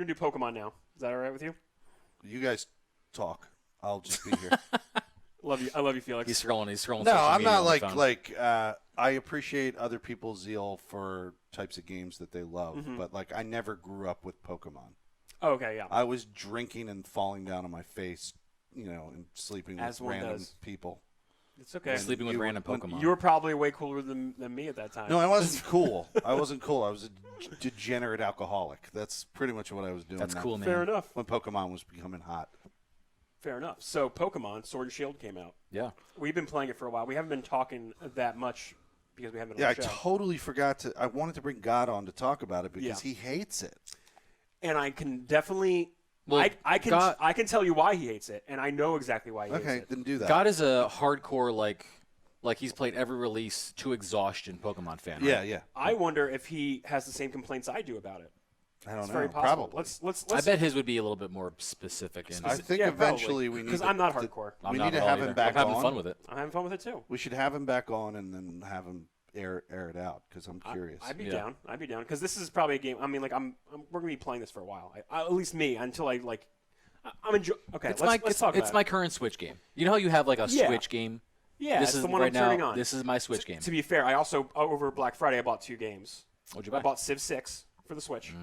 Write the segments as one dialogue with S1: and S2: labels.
S1: going to do Pokemon now. Is that all right with you?
S2: You guys talk. I'll just be here.
S1: I love you, Felix.
S3: He's scrolling.
S2: No, I'm not like I appreciate other people's zeal for types of games that they love, but like I never grew up with Pokemon.
S1: Oh, okay, yeah.
S2: I was drinking and falling down on my face, and sleeping with random people.
S1: It's okay.
S3: Sleeping with random Pokemon.
S1: You were probably way cooler than me at that time.
S2: No, I wasn't cool. I wasn't cool. I was a degenerate alcoholic. That's pretty much what I was doing.
S3: That's cool, man.
S1: Fair enough.
S2: When Pokemon was becoming hot.
S1: Fair enough. So Pokemon Sword and Shield came out.
S3: Yeah.
S1: We've been playing it for a while. We haven't been talking that much because we haven't been
S2: Yeah,
S1: on the show.
S2: I totally forgot to. I wanted to bring God on to talk about it because he hates it.
S1: And I can definitely.
S3: Well,
S1: I can tell you why he hates it, and I know exactly why he hates it.
S2: Okay, then do that.
S3: God is a hardcore like he's played every release to exhaustion Pokemon fan. Right?
S2: Yeah.
S1: I wonder if he has the same complaints I do about it.
S2: I don't know.
S1: Very possible.
S2: Probably.
S1: Let's
S3: I bet his would be a little bit more specific.
S2: I think eventually we need
S1: because I'm not hardcore.
S2: We need to have him back on.
S3: I'm having fun with it.
S1: I'm having fun with it too.
S2: We should have him back on and then have him air it out because I'm curious.
S1: I'd be down. I'd be down because this is probably a game. I mean, like we're gonna be playing this for a while. At least me until I like. I'm enjoying. Okay, let's talk about it.
S3: It's my current Switch game. You know how you have like a Switch game.
S1: Yeah,
S3: this
S1: it's
S3: is
S1: the one
S3: right
S1: I'm
S3: now.
S1: turning on.
S3: This is my Switch game.
S1: To be fair, I also over Black Friday I bought 2 games.
S3: What'd you buy?
S1: I bought Civ 6 for the Switch.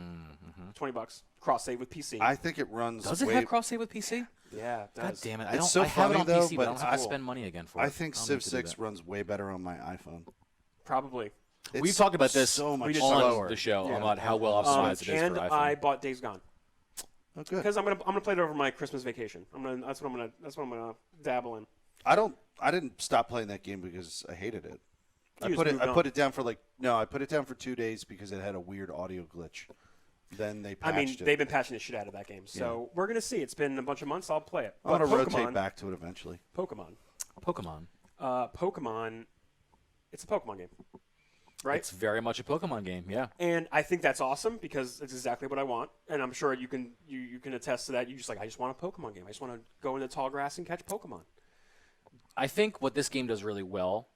S1: $20. Cross save with PC.
S2: I think it runs.
S3: Does it have cross save with PC?
S1: Yeah, it does.
S3: God damn it!
S2: It's so
S3: I have it
S2: funny,
S3: on
S2: though,
S3: PC,
S2: but
S3: I don't have to
S2: it's
S3: spend money again for it.
S2: I think
S3: I'll
S2: Civ
S3: need to do
S2: 6
S3: that.
S2: runs way better on my iPhone.
S1: Probably.
S3: We've talked about this
S2: so much
S3: on
S2: slower.
S3: the show
S1: Yeah.
S3: about how well optimized it is
S1: and
S3: for iPhone.
S1: I bought Days Gone
S2: Oh, good.
S1: because I'm gonna play it over my Christmas vacation. That's what I'm gonna dabble in.
S2: I didn't stop playing that game because I hated it. I put it down for 2 days because it had a weird audio glitch. Then they patched it.
S1: They've been patching the shit out of that game. So we're gonna see. It's been a bunch of months. I'll play it.
S2: I want to
S1: But
S2: rotate back to it eventually.
S1: Pokemon.
S3: Pokemon.
S1: It's a Pokemon game, right?
S3: It's very much a Pokemon game. Yeah.
S1: And I think that's awesome because it's exactly what I want. And I'm sure you can attest to that. You just I just want a Pokemon game. I just want to go in the tall grass and catch Pokemon.
S3: I think what this game does really well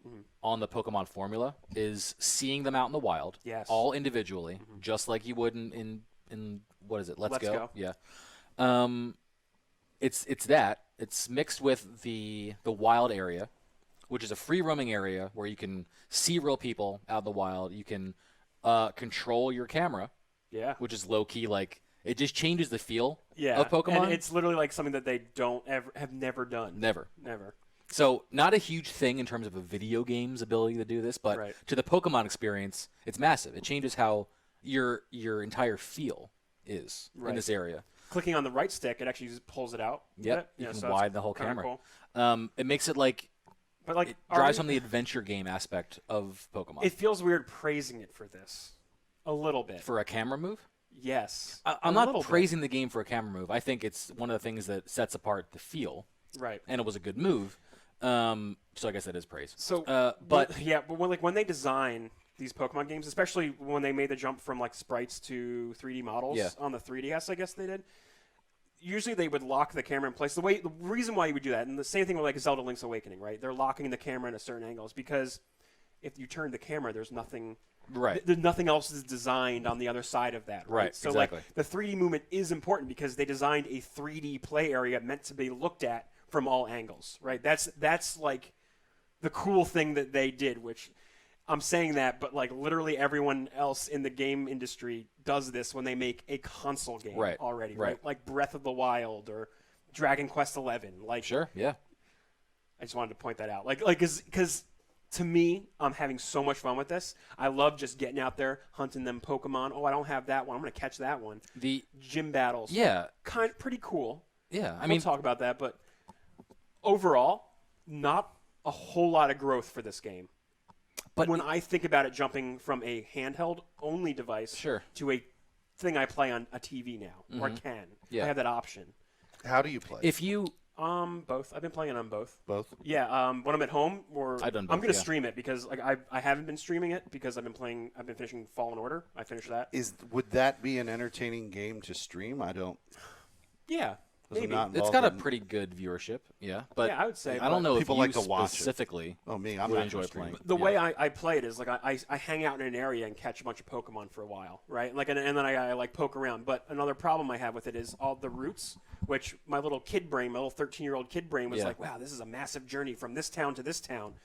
S3: on the Pokemon formula is seeing them out in the wild, all individually, just like you would in what is it? Let's Go. Yeah. It's that. It's mixed with the wild area, which is a free roaming area where you can see real people out in the wild. You can control your camera, which is low key. Like it just changes the feel of Pokemon.
S1: And it's literally like something that they have never done.
S3: Never.
S1: So
S3: not a huge thing in terms of a video game's ability to do this, but to the Pokemon experience, it's massive. It changes how your entire feel is in this area.
S1: Clicking on the right stick, it actually just pulls it out.
S3: Yep, you can widen the whole camera.
S1: Cool.
S3: It makes it like it drives on the adventure game aspect of Pokemon.
S1: It feels weird praising it for this, a little bit.
S3: For a camera move?
S1: Yes.
S3: I'm not praising the game for a camera move. I think it's one of the things that sets apart the feel.
S1: Right.
S3: And it was a good move. So I guess that is praise.
S1: So, but when they design these Pokemon games, especially when they made the jump from like sprites to 3D models on the 3DS, I guess they did. Usually they would lock the camera in place. The reason why you would do that, and the same thing with like Zelda Link's Awakening, right? They're locking the camera in a certain angle, is because if you turn the camera, there's nothing.
S3: Right.
S1: Nothing else is designed on the other side of that. Right. So
S3: exactly.
S1: like the 3D movement is important because they designed a 3D play area meant to be looked at from all angles, right? That's like the cool thing that they did, which I'm saying that, but like literally everyone else in the game industry does this when they make a console game already, right? Like Breath of the Wild or Dragon Quest XI. Like,
S3: sure, yeah.
S1: I just wanted to point that out, because to me, I'm having so much fun with this. I love just getting out there, hunting them Pokemon. Oh, I don't have that one. I'm going to catch that one. The gym battles, pretty cool.
S3: Yeah,
S1: we'll talk about that, but. Overall, not a whole lot of growth for this game. But when I think about it jumping from a handheld-only device to a thing I play on a TV now, or can. I have that option.
S2: How do you play?
S3: If you...
S1: both. I've been playing it on both.
S2: Both?
S1: Yeah, when I'm at home,
S3: I've done both,
S1: I'm going to stream it because like I haven't been streaming it because I've been finishing Fallen Order. I finished that.
S2: Would that be an entertaining game to stream? I don't...
S1: Yeah.
S2: 'Cause I'm
S1: Maybe.
S2: not
S3: It's
S2: involved
S3: got a
S2: in-
S3: pretty good viewership, yeah. But
S1: Yeah, I would say,
S3: I don't know
S2: people
S3: if
S2: like
S3: you
S2: to watch it.
S3: specifically
S2: Oh, me, I'm
S3: would
S2: not
S3: enjoy
S2: gonna stream
S3: playing.
S2: it.
S1: The
S3: Yeah.
S1: way I play it is like I hang out in an area and catch a bunch of Pokemon for a while, right? Like and then I like poke around. But another problem I have with it is all the routes, which my little kid brain, my little 13-year-old kid brain was
S3: Yeah.
S1: like, wow, this is a massive journey from this town to this town.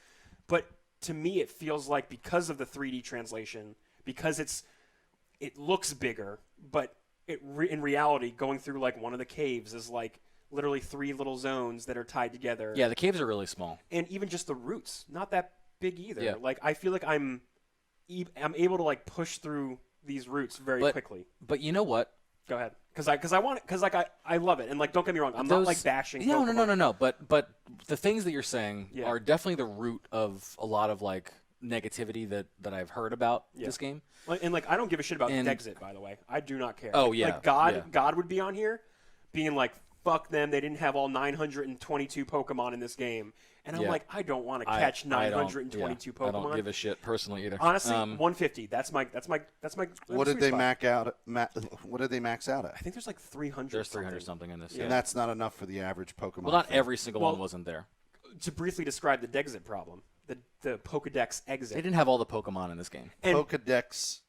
S1: But to me, it feels like because of the 3D translation, because it looks bigger, but in reality, going through like one of the caves is like literally 3 little zones that are tied together.
S3: Yeah, the caves are really small.
S1: And even just the routes, not that big either.
S3: Yeah.
S1: Like I feel like I'm able to like push through these routes very quickly.
S3: But you know what?
S1: Go ahead, because I want it, because like I love it, and like don't get me wrong, I'm not like bashing.
S3: No,
S1: Pokemon.
S3: no. But the things that you're saying
S1: Yeah.
S3: are definitely the root of a lot of like negativity that I've heard about this game.
S1: And like I don't give a shit about
S3: And-
S1: Dexit, by the way. I do not care.
S3: Oh,
S1: Like,
S3: yeah,
S1: like God
S3: yeah.
S1: God would be on here, being like fuck them. They didn't have all 922 Pokemon in this game, and I'm
S3: Yeah.
S1: like I don't want to catch 922 Pokemon.
S3: I don't give a shit personally either.
S1: Honestly, 150. That's my.
S2: What did
S1: sweet
S2: they
S1: spot.
S2: What did they max out
S1: I
S2: at?
S1: think there's like 300.
S3: There's 300 something in this.
S1: Yeah.
S2: And that's not enough for the average Pokemon.
S3: Well, not
S2: fan.
S3: every single one wasn't there.
S1: To briefly describe the Dexit problem, the Pokedex exit.
S3: They didn't have all the Pokemon in this game.
S1: And
S2: Pokedex.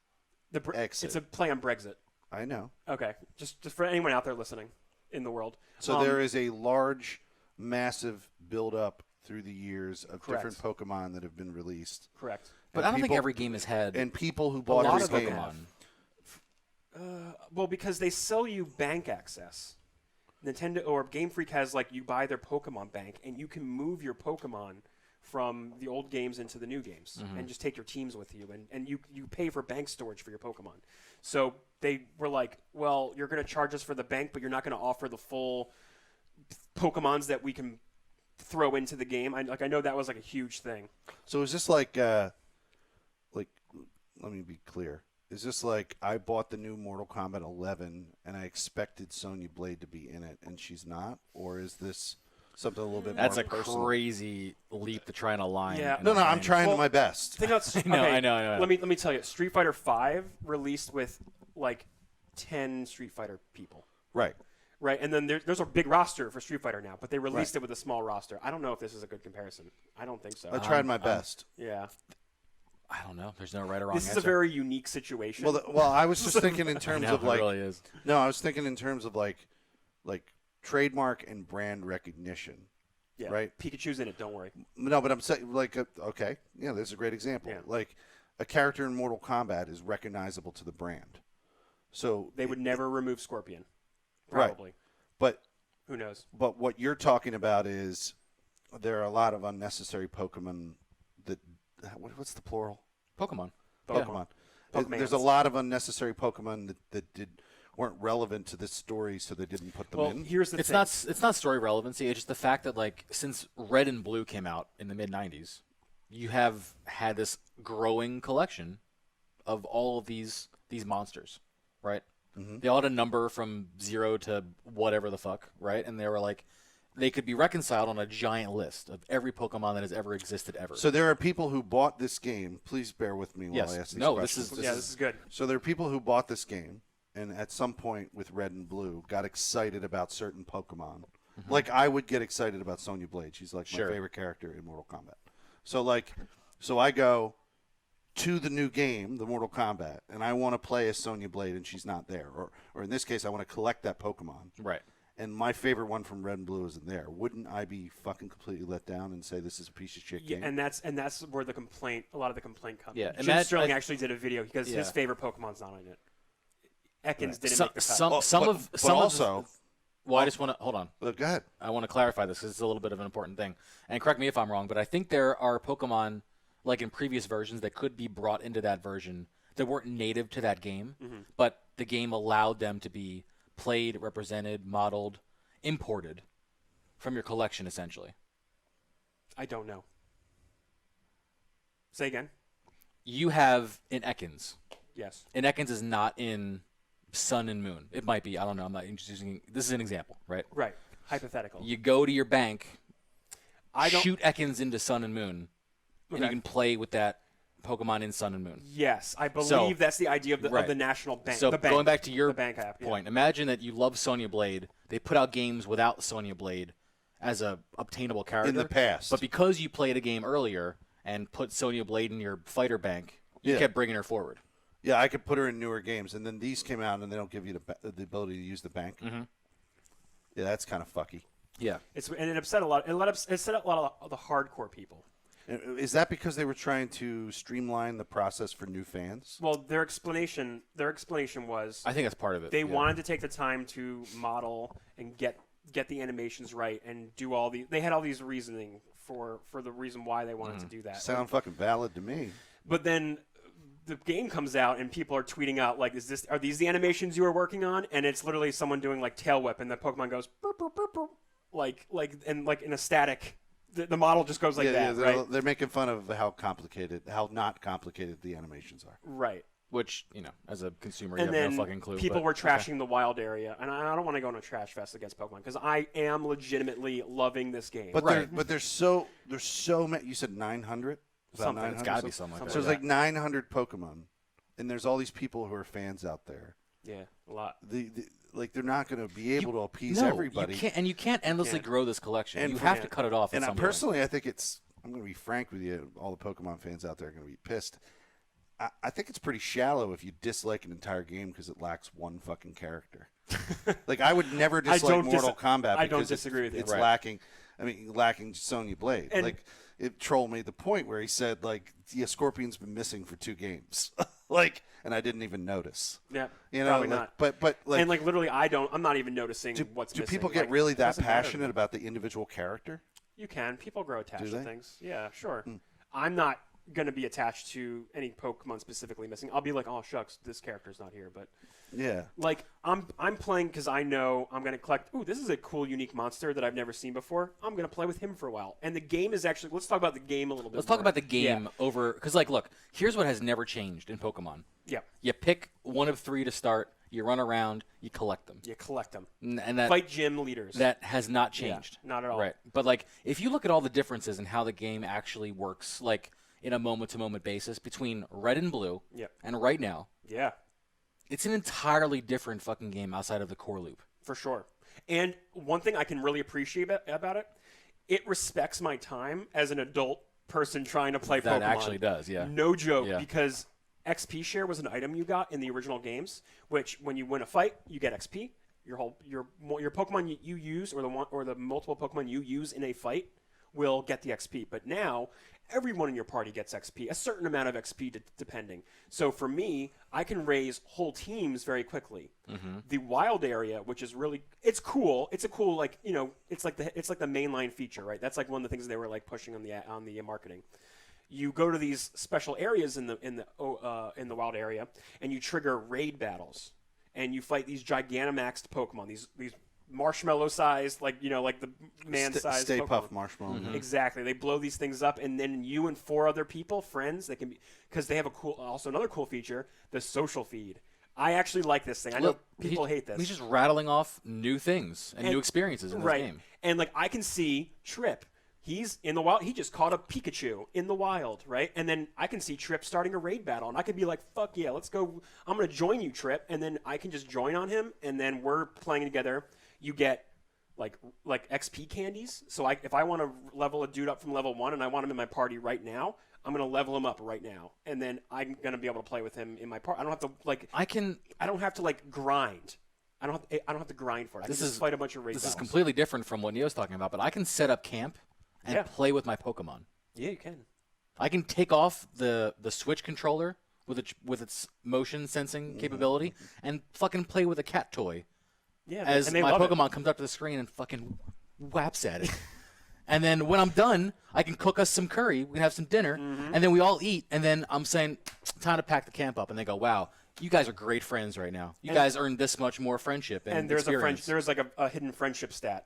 S1: the
S2: exit.
S1: It's a play on Brexit.
S2: I know.
S1: Okay, just for anyone out there listening in the world.
S2: So there is a large, massive build-up through the years of
S1: Correct.
S2: different Pokemon that have been released.
S1: Correct.
S3: But
S2: And
S3: I don't think
S2: people-
S3: every game has had
S2: And people who
S3: a
S2: bought
S3: lot
S2: this
S3: of
S2: game.
S3: Pokemon.
S1: Well, because they sell you bank access. Nintendo or Game Freak has like you buy their Pokemon bank and you can move your Pokemon from the old games into the new games and just take your teams with you and you pay for bank storage for your Pokemon. So they were like, well, you're going to charge us for the bank, but you're not going to offer the full Pokemons that we can throw into the game. I know that was like a huge thing.
S2: So is this like, let me be clear. Is this like I bought the new Mortal Kombat 11 and I expected Sonya Blade to be in it and she's not? Or is this something a little bit
S3: That's
S2: more
S3: a
S2: personal?
S3: crazy leap to try and align.
S1: Yeah.
S3: in
S2: No,
S3: a
S2: no, I'm
S3: game.
S2: trying
S1: Well,
S2: my best.
S1: Think that's,
S3: I know,
S1: okay,
S3: I know.
S1: Let me tell you, Street Fighter V released with like 10 Street Fighter people.
S2: Right.
S1: Right, and then there's a big roster for Street Fighter now, but they released
S2: Right.
S1: it with a small roster. I don't know if this is a good comparison. I don't think so.
S2: I tried my best.
S1: Yeah,
S3: I don't know. There's no right or wrong
S1: this
S3: answer.
S1: is a very unique situation.
S2: Well, I was just thinking in
S3: I
S2: terms
S3: know,
S2: of like
S3: it really is.
S2: no, I was thinking in terms of like trademark and brand recognition.
S1: yeah,
S2: right.
S1: Pikachu's in it. Don't worry.
S2: No, but I'm saying like okay, yeah, this is a great example.
S1: Yeah.
S2: Like a character in Mortal Kombat is recognizable to the brand. So
S1: They would never remove Scorpion.
S2: Right.
S1: Probably.
S2: but
S1: Who knows?
S2: But what you're talking about is there are a lot of unnecessary Pokemon that what's the plural?
S3: Pokemon.
S2: Pokemon.
S1: Pokemans.
S2: There's a lot of unnecessary Pokemon that weren't relevant to this story, so they didn't put them
S1: Well,
S2: in.
S1: here's the
S3: It's
S1: thing.
S3: not story relevancy. It's just the fact that like since Red and Blue came out in the mid '90s, you have had this growing collection of all of these monsters, right?
S2: Mm-hmm.
S3: They all had a number from 0 to whatever the fuck, right? And they were like, they could be reconciled on a giant list of every Pokemon that has ever existed ever.
S2: So there are people who bought this game. Please bear with me while
S3: Yes.
S2: I ask these
S3: No, this
S2: questions.
S3: is-
S1: This is good.
S2: So there are people who bought this game and at some point with Red and Blue got excited about certain Pokemon. Like I would get excited about Sonya Blade. She's like
S3: Sure.
S2: my favorite character in Mortal Kombat. So I go to the new game, the Mortal Kombat, and I want to play as Sonya Blade and she's not there. Or in this case I want to collect that Pokemon.
S3: right.
S2: And my favorite one from Red and Blue isn't there. Wouldn't I be fucking completely let down and say this is a piece of shit
S1: Yeah,
S2: game?
S1: and that's where a lot of the complaint comes.
S3: Yeah,
S1: Jim
S3: and that-
S1: Sterling
S3: I-
S1: actually did a video because his
S3: Yeah.
S1: favorite Pokemon's not in it. Ekans didn't
S3: Some
S1: make the cut.
S3: some
S2: Well,
S3: some
S2: but-
S3: of
S2: but
S3: some
S2: also-
S3: of the, well, I just want to hold on.
S2: Go ahead.
S3: I want to clarify this because it's a little bit of an important thing. And correct me if I'm wrong, but I think there are Pokemon, like in previous versions, that could be brought into that version that weren't native to that game, but the game allowed them to be played, represented, modeled, imported from your collection, essentially.
S1: I don't know. Say again.
S3: You have in Ekans.
S1: Yes.
S3: And Ekans is not in Sun and Moon. It might be. I don't know. I'm not introducing. This is an example, right?
S1: Right. Hypothetical.
S3: You go to your bank,
S1: I don't.
S3: shoot Ekans into Sun and Moon, and
S1: Okay.
S3: you can play with that Pokemon in Sun and Moon.
S1: Yes, I believe
S3: So-
S1: that's the idea of the
S3: Right.
S1: national bank.
S3: So
S1: the bank,
S3: going back to your
S1: the bank app,
S3: point, imagine that you love Sonya Blade. They put out games without Sonya Blade as a obtainable character
S2: In the past.
S3: but because you played a game earlier and put Sonya Blade in your fighter bank, you
S2: Yeah.
S3: kept bringing her forward.
S2: Yeah, I could put her in newer games, and then these came out, and they don't give you the ability to use the bank.
S3: Mm-hmm.
S2: Yeah, that's kind of fucky.
S3: Yeah.
S1: and it upset a lot. It upset a lot of the hardcore people.
S2: Is that because they were trying to streamline the process for new fans?
S1: Well, their explanation was
S3: I think that's part of it.
S1: they wanted to take the time to model and get the animations right and do all the. They had all these reasoning for the reason why they wanted to do that.
S2: Sound fucking valid to me.
S1: But then the game comes out and people are tweeting out like, are these the animations you were working on? And it's literally someone doing like tail whip, and the Pokemon goes burp, burp, burp, burp, like in a static. The model just goes like that, right?
S2: They're making fun of how not complicated the animations are.
S1: Right.
S3: Which, as a consumer,
S1: And
S3: you
S1: then
S3: have no fucking clue.
S1: people
S3: but-
S1: were trashing the wild area, and I don't want to go on a trash fest against Pokemon because I am legitimately loving this game.
S2: But
S3: Right.
S2: there's so many. You said 900.
S1: Something.
S3: It's got to be something like
S2: So
S3: that.
S2: there's like 900 Pokemon, and there's all these people who are fans out there.
S1: Yeah, a lot.
S2: They're not going to be able to appease
S3: No,
S2: everybody.
S3: you can't endlessly
S1: can't.
S3: grow this collection.
S2: And
S3: you
S2: for-
S3: have to cut it off.
S2: And
S3: at some point.
S2: personally, I think I'm going to be frank with you. All the Pokemon fans out there are going to be pissed. I think it's pretty shallow if you dislike an entire game because it lacks one fucking character. Like I would never dislike Mortal Kombat.
S1: I don't
S2: because
S1: disagree with you.
S2: It's
S3: Right.
S2: lacking Sonya Blade.
S1: And-
S2: like Troll made the point where he said like, yeah, Scorpion's been missing for 2 games. And I didn't even notice.
S1: Yeah,
S2: You know,
S1: probably
S2: like,
S1: not.
S2: but like,
S1: And literally, I'm not even noticing what's
S2: do
S1: missing.
S2: people get
S1: Like,
S2: really
S1: it
S2: that
S1: doesn't matter to
S2: passionate
S1: me.
S2: about the individual character?
S1: You can. People grow attached
S2: Do
S1: to
S2: they?
S1: things. Yeah, sure. I'm not going to be attached to any Pokemon specifically missing. I'll be like, oh shucks, this character's not here. But
S2: Yeah.
S1: like, I'm playing because I know I'm going to collect. Ooh, this is a cool, unique monster that I've never seen before. I'm going to play with him for a while. And the game is actually. Let's talk about the game a little bit.
S3: Let's talk
S1: more.
S3: about the game
S1: Yeah.
S3: over because, look, here's what has never changed in Pokemon.
S1: Yeah.
S3: You pick one of 3 to start. You run around. You collect them.
S1: You collect them.
S3: And that
S1: Fight gym leaders.
S3: that has not changed.
S1: not at all.
S3: Right. But if you look at all the differences in how the game actually works, in a moment-to-moment basis between Red and Blue,
S1: Yep.
S3: and right now,
S1: Yeah.
S3: it's an entirely different fucking game outside of the core loop.
S1: For sure. And one thing I can really appreciate about it, it respects my time as an adult person trying to play Pokemon.
S3: That actually does, yeah.
S1: No joke,
S3: Yeah.
S1: because XP share was an item you got in the original games, which when you win a fight, you get XP. Your Pokemon you use or the multiple Pokemon you use in a fight will get the XP. But now everyone in your party gets XP, a certain amount of XP depending. So for me, I can raise whole teams very quickly. The wild area, which is really, it's cool. It's a cool it's like the mainline feature, right? That's like one of the things they were pushing on the marketing. You go to these special areas in the wild area, and you trigger raid battles, and you fight these Gigantamaxed Pokemon, these marshmallow-sized, like the man-sized
S2: Stay
S1: Pokemon.
S2: Puft Marshmallow.
S1: Exactly. They blow these things up, and then you and 4 other people, friends, they can be because they have another cool feature, the social feed. I actually like this thing. I know people hate this.
S3: He's just rattling off new things and new experiences in this
S1: right.
S3: game.
S1: And I can see Trip. He's in the wild. He just caught a Pikachu in the wild, right? And then I can see Trip starting a raid battle, and I could be like, "Fuck yeah, let's go! I'm gonna join you, Trip." And then I can just join on him, and then we're playing together. You get like XP candies. So if I want to level a dude up from level 1 and I want him in my party right now, I'm gonna level him up right now, and then I'm gonna be able to play with him in my party. I don't have to I don't have to grind. I don't have to grind for it. I can just fight a bunch of raid
S3: This
S1: battles.
S3: is completely different from what Neo's talking about, but I can set up camp and play with my Pokemon.
S1: Yeah, you can.
S3: I can take off the Switch controller with its motion sensing capability and fucking play with a cat toy.
S1: Yeah,
S3: As
S1: and they
S3: my
S1: love
S3: Pokemon
S1: it.
S3: comes up to the screen and fucking whaps at it. And then when I'm done, I can cook us some curry. We can have some dinner, and then we all eat. And then I'm saying, time to pack the camp up. And they go, wow, you guys are great friends right now. You guys earned this much more friendship and
S1: there's
S3: experience.
S1: there's a hidden friendship stat.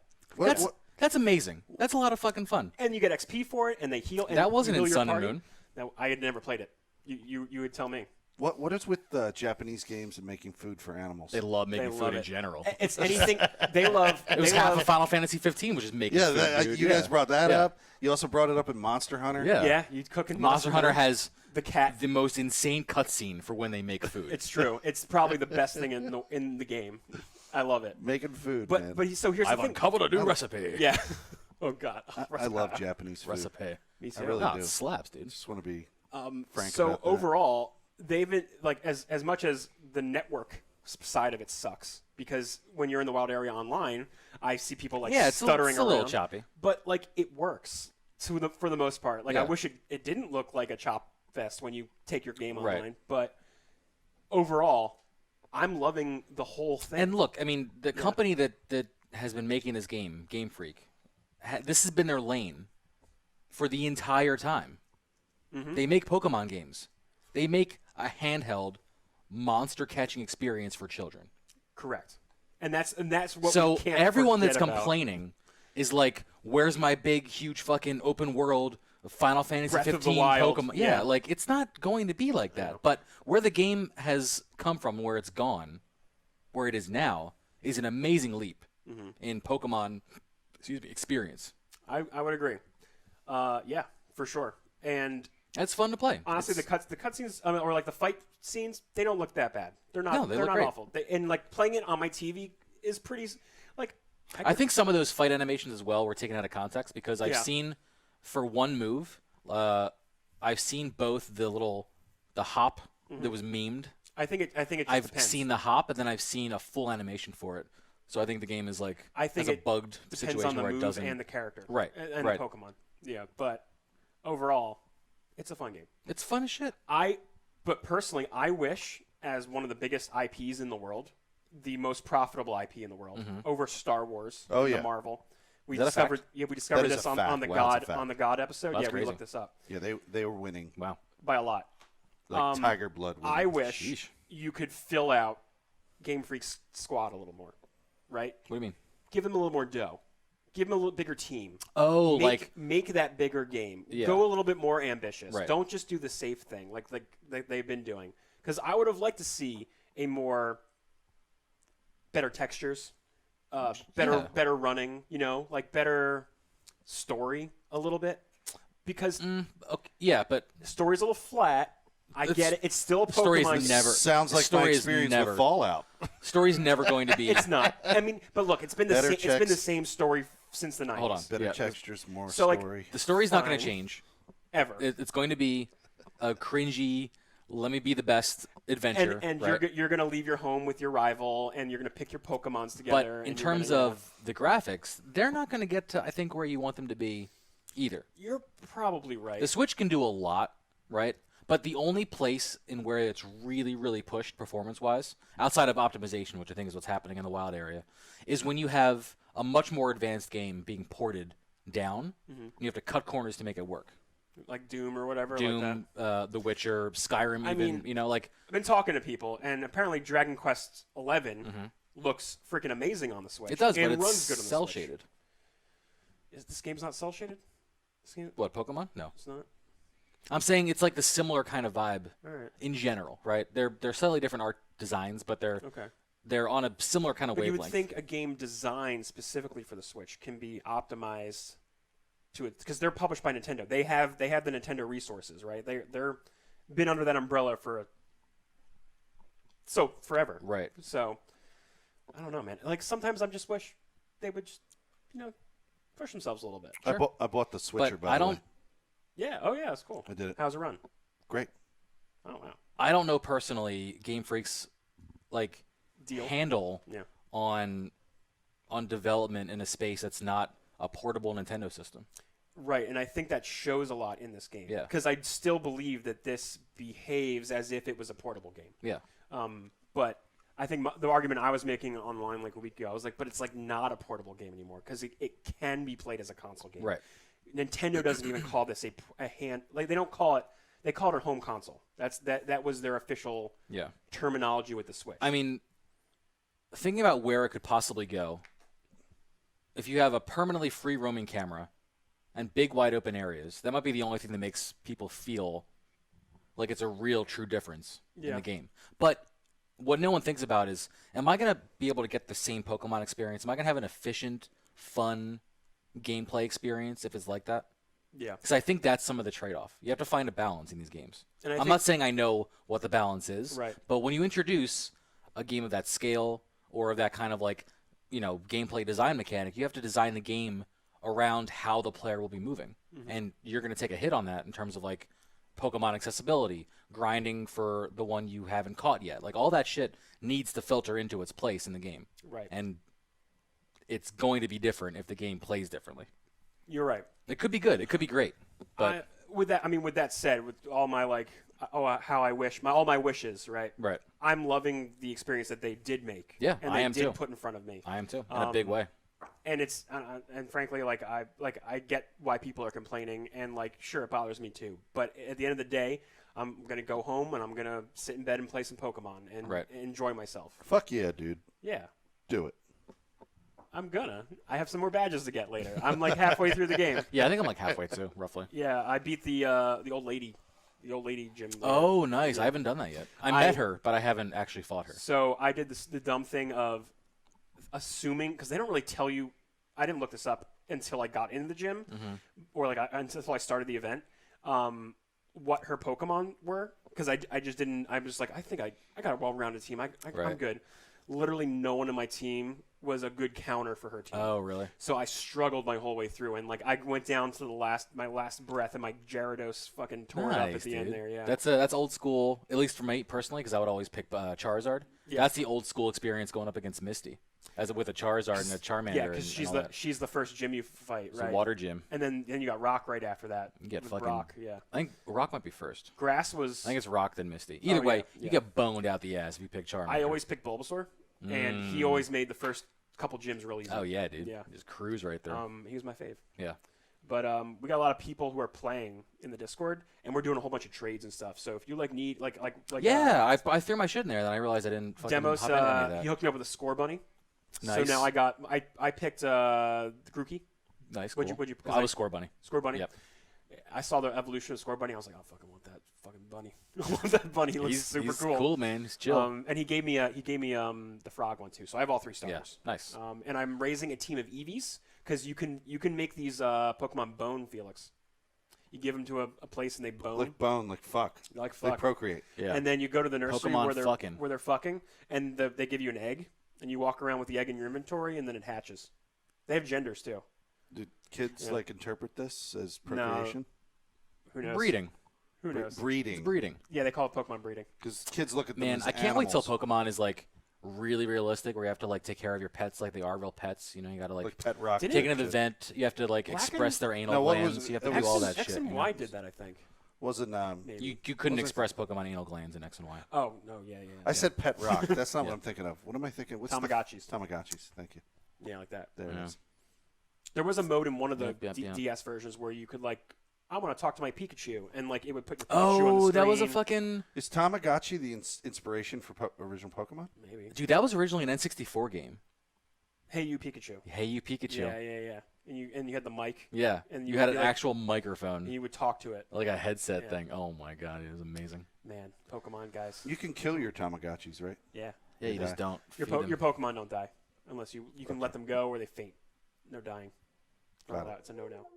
S3: That's amazing. That's a lot of fucking fun.
S1: And you get XP for it, and they heal. And
S3: That wasn't
S1: you
S3: in
S1: heal your
S3: Sun and
S1: party.
S3: Moon.
S1: No, I had never played it. You would tell me.
S2: What is with Japanese games and making food for animals?
S3: They love making
S1: They
S3: food
S1: love
S3: in
S1: it.
S3: general.
S1: It's anything they love.
S3: It was
S1: they
S3: half
S1: love,
S3: of Final Fantasy 15, which is making
S2: Yeah,
S3: food, dude.
S2: you guys brought that up. You also brought it up in Monster Hunter.
S3: Yeah.
S1: Yeah, you cook in
S3: Monster Hunter has
S1: the cat.
S3: the most insane cutscene for when they make food.
S1: It's true. It's probably the best thing in the game. I love it.
S2: Making food,
S1: But
S2: man.
S1: but so here's
S3: I've
S1: the thing.
S3: uncovered a new recipe.
S1: Yeah. Oh God.
S2: I love Japanese food.
S3: Recipe.
S1: Me too.
S2: I really
S3: No,
S2: do.
S3: it slaps, dude.
S2: Just want to be frank
S1: So
S2: about that.
S1: overall, they've been, like as much as the network side of it sucks, because when you're in the wild area online, I see people like
S3: Yeah, it's
S1: stuttering
S3: a little
S1: around.
S3: choppy.
S1: But like it works for the most part. Like I
S3: Yeah.
S1: wish it didn't look like a chop fest when you take your game
S3: Right.
S1: online. But overall, I'm loving the whole thing.
S3: And look, I mean, the company that has been making this game, Game Freak, this has been their lane for the entire time.
S1: Mm-hmm.
S3: They make Pokemon games. They make a handheld monster catching experience for children.
S1: Correct. And that's what
S3: So
S1: we can't
S3: everyone
S1: forget
S3: that's
S1: about.
S3: complaining is like, "Where's my big, huge, fucking open world Final Fantasy
S1: Breath of the
S3: 15
S1: Wild.
S3: Pokemon?"
S1: Yeah.
S3: Like it's not going to be like that. But where the game has come from, where it's gone, where it is now, is an amazing leap
S1: Mm-hmm.
S3: in Pokemon. Experience.
S1: I would agree. Yeah, for sure. And
S3: That's fun to play.
S1: honestly, the cutscenes, or like the fight scenes, they don't look that bad. They're not.
S3: No, they
S1: they're
S3: look
S1: not
S3: great.
S1: awful. And like playing it on my TV is pretty. Like
S3: I think some of those fight animations as well were taken out of context because I've
S1: Yeah.
S3: seen for one move, I've seen both the hop that was memed.
S1: I think it just
S3: I've
S1: depends.
S3: seen the hop, and then I've seen a full animation for it. So I think the game is like
S1: I think
S3: has a
S1: it
S3: bugged
S1: depends
S3: situation
S1: on the
S3: where it
S1: move
S3: doesn't.
S1: and the character,
S3: Right,
S1: and
S3: right.
S1: the Pokemon. Yeah, but overall, it's a fun game.
S3: It's fun as shit.
S1: But personally, I wish, as one of the biggest IPs in the world, the most profitable IP in the world, over Star Wars,
S2: Oh,
S1: and
S2: yeah.
S1: the Marvel. We
S3: Is that a
S1: discovered,
S3: fact?
S1: we discovered
S2: That is
S1: this
S2: a
S1: on
S2: fact.
S1: the
S2: Wow,
S1: God
S2: it's a fact.
S1: on the God episode.
S3: That's
S1: Yeah, we
S3: crazy.
S1: looked this up
S2: Yeah, they were winning
S3: Wow.
S1: by a lot.
S2: like Tiger Blood. Winning.
S1: I wish
S3: Sheesh.
S1: you could fill out Game Freak's squad a little more, right?
S3: What do you mean?
S1: Give them a little more dough. Give them a little bigger team.
S3: Oh,
S1: Make that bigger game.
S3: Yeah.
S1: Go a little bit more ambitious.
S3: Right.
S1: Don't just do the safe thing like they've been doing. Because I would have liked to see a more better textures, better running. Like better story a little bit. Because
S3: okay, yeah, but
S1: the story's a little flat. I get it. It's still a
S3: story's
S1: Pokemon.
S3: never-
S2: Sounds
S3: The
S2: like my
S3: story is
S2: experience
S3: never-
S2: with Fallout.
S3: story's never going to be.
S1: It's not. I mean, but look, it's been the
S2: Better
S1: same. It's been the
S2: checks.
S1: same story since the 90s.
S3: Hold on.
S2: Better
S3: Yeah.
S2: textures, more
S1: So, like,
S2: story.
S3: The story's not going to
S1: Fine.
S3: change.
S1: Ever.
S3: It's going to be a cringy. Let me be the best adventure.
S1: and
S3: right?
S1: you're gonna leave your home with your rival, and you're gonna pick your Pokemons
S3: But
S1: together.
S3: in
S1: and
S3: terms of the graphics, they're not going to get to I think where you want them to be either.
S1: you're probably right.
S3: The Switch can do a lot, right? But the only place in where it's really, really pushed performance-wise, outside of optimization, which I think is what's happening in the wild area, is when you have a much more advanced game being ported down. You have to cut corners to make it work.
S1: like Doom or whatever. Like
S3: Doom, The Witcher, Skyrim,
S1: I
S3: even
S1: mean,
S3: like
S1: that. I've been talking to people, and apparently Dragon Quest XI looks freaking amazing on the Switch.
S3: it does,
S1: and
S3: but
S1: runs
S3: it's
S1: good on the
S3: cell
S1: Switch.
S3: shaded.
S1: Is this game's not cell shaded? This game,
S3: What, Pokemon? No,
S1: it's not.
S3: I'm saying it's like the similar kind of vibe
S1: All right.
S3: in general, right? They're slightly different art designs, but
S1: Okay.
S3: they're on a similar kind of
S1: But you
S3: wavelength.
S1: would think a game designed specifically for the Switch can be optimized to it because they're published by Nintendo. They have the Nintendo resources, right? They're been under that umbrella for forever.
S3: Right.
S1: So I don't know, man. Like sometimes I just wish they would just push themselves a little bit.
S2: I bought the Switcher,
S3: But
S2: by
S3: I
S2: the
S3: don't.
S2: way.
S1: Yeah. Oh yeah, it's cool.
S2: I did it.
S1: How's it run?
S2: Great.
S1: Oh wow.
S3: I don't know personally Game Freak's like
S1: Deal.
S3: handle
S1: Yeah.
S3: on development in a space that's not a portable Nintendo system.
S1: Right, and I think that shows a lot in this game.
S3: Yeah.
S1: Because I still believe that this behaves as if it was a portable game.
S3: Yeah.
S1: But I think the argument I was making online like a week ago, I was like, but it's like not a portable game anymore because it can be played as a console game.
S3: Right.
S1: Nintendo doesn't even call this a hand like they don't call it. They call it a home console. That was their official
S3: Yeah.
S1: terminology with the Switch.
S3: I mean, thinking about where it could possibly go, if you have a permanently free roaming camera and big wide open areas, that might be the only thing that makes people feel like it's a real true difference in
S1: Yeah.
S3: the game. But what no one thinks about is, am I going to be able to get the same Pokemon experience? Am I going to have an efficient, fun gameplay experience if it's like that?
S1: Yeah.
S3: Because I think that's some of the trade-off. You have to find a balance in these games.
S1: And
S3: I'm not saying I know what the balance is,
S1: Right.
S3: but when you introduce a game of that scale or of that kind of like, gameplay design mechanic, you have to design the game around how the player will be moving.
S1: Mm-hmm.
S3: And you're going to take a hit on that in terms of like Pokemon accessibility, grinding for the one you haven't caught yet. Like all that shit needs to filter into its place in the game.
S1: Right.
S3: And it's going to be different if the game plays differently.
S1: You're right.
S3: It could be good. It could be great. But
S1: with that said, with all my how I wish, all my wishes, right?
S3: right.
S1: I'm loving the experience that they did make.
S3: Yeah,
S1: and
S3: I
S1: they
S3: am
S1: did
S3: too.
S1: put in front of me.
S3: I am too, in a big way.
S1: And it's and frankly, I get why people are complaining, and sure, it bothers me too. But at the end of the day, I'm gonna go home and I'm gonna sit in bed and play some Pokemon and enjoy myself.
S2: Fuck yeah, dude.
S1: Yeah,
S2: Do it.
S1: I'm gonna. I have some more badges to get later. I'm halfway through the game.
S3: Yeah, I think I'm halfway too, roughly.
S1: Yeah, I beat the old lady gym. There.
S3: Oh, nice. I haven't done that yet. I met her, but I haven't actually fought her.
S1: So I did the dumb thing of assuming, because they don't really tell you. I didn't look this up until I got into the gym, or until I started the event. What her Pokemon were, because I just didn't. I'm just I think I got a well-rounded team. I'm good. Literally, no one in my team was a good counter for her team.
S3: Oh, really?
S1: So I struggled my whole way through, and I went down to my last breath, and my Gyarados fucking tore it up at the end there. Yeah,
S3: that's old school, at least for me personally, because I would always pick Charizard.
S1: Yeah.
S3: That's the old school experience going up against Misty, with a Charizard and a Charmander.
S1: Yeah, because she's the first gym you fight,
S3: it's
S1: right?
S3: a water gym.
S1: And then you got Rock right after that.
S3: You get
S1: with
S3: fucking
S1: Rock. Yeah,
S3: I think Rock might be first.
S1: Grass was.
S3: I think it's Rock then Misty. Either way,
S1: yeah.
S3: you get boned out the ass if you pick Charmander.
S1: I always pick Bulbasaur, and he always made the first couple gyms really easy.
S3: Oh yeah, dude.
S1: Yeah,
S3: just cruise right there.
S1: He was my fave.
S3: Yeah.
S1: But we got a lot of people who are playing in the Discord, and we're doing a whole bunch of trades and stuff. So if you need
S3: yeah, I threw my shit in there, and then I realized I didn't fucking
S1: demos,
S3: hop into any of that.
S1: he hooked me up with a Score Bunny.
S3: Nice.
S1: So now I picked Grookey.
S3: Nice. Cool.
S1: What'd you?
S3: I was Score Bunny.
S1: Score Bunny.
S3: Yep.
S1: I saw the evolution of Score Bunny. I was like, I fucking want that fucking bunny. I want that bunny. He looks super
S3: he's
S1: cool.
S3: Cool, man. He's chill.
S1: And he gave me the frog one too. So I have all 3 starters.
S3: Yeah. Nice.
S1: And I'm raising a team of Eevees because you can make these Pokemon bone, Felix. You give them to a place and they bone.
S2: Like fuck.
S1: Like fuck.
S2: They procreate.
S3: Yeah.
S1: And then you go to the nursery
S3: Pokemon
S1: where they're fucking, and they give you an egg, and you walk around with the egg in your inventory, and then it hatches. They have genders too.
S2: Do kids interpret this as procreation?
S1: Who knows?
S3: Breeding.
S1: Who knows?
S2: Breeding.
S3: It's breeding.
S1: Yeah, they call it Pokemon breeding.
S2: Because kids look at them
S3: Man,
S2: as
S3: I can't wait till
S2: animals.
S3: Pokemon is really realistic, where you have to take care of your pets like they are real pets. You got to
S2: Like Pet Rock.
S1: Didn't
S3: take
S1: it-
S3: an event. You have to express their anal
S2: No, what was
S3: glands.
S2: it?
S3: You have to
S2: It
S3: do all
S2: was-
S3: that
S1: X
S3: shit.
S1: and Y did that, I think.
S2: Wasn't
S1: Maybe.
S3: You couldn't
S2: Wasn't-
S3: express Pokemon anal glands in X and Y.
S1: Oh no, yeah.
S2: I said Pet Rock. That's not what I'm thinking of. What am I thinking? What's
S1: Tamagotchis.
S2: Tamagotchis. Thank you.
S1: Yeah, like that.
S2: There it is.
S1: There was a mode in one of the
S3: Yep.
S1: DS versions where you could I want to talk to my Pikachu, and it would put your Pikachu on the
S3: Oh,
S1: screen.
S3: that was a fucking
S2: Is Tamagotchi the inspiration for original Pokemon?
S1: Maybe.
S3: dude. That was originally an N64 game.
S1: Hey, you Pikachu.
S3: Hey, you Pikachu.
S1: Yeah. And you had the mic,
S3: Yeah.
S1: And
S3: you
S1: you
S3: had
S1: would
S3: an
S1: be
S3: actual microphone,
S1: and you would talk to it.
S3: like a headset
S1: Yeah.
S3: thing. Oh my god, it was amazing.
S1: Man, Pokemon guys.
S2: You can kill your Tamagotchis, right?
S1: Yeah.
S3: Yeah, you
S2: Yeah.
S3: just don't.
S1: Your
S3: feed them.
S1: your Pokemon don't die unless you can let them go or they faint. They're dying.
S2: Got it.
S1: It's a no-no.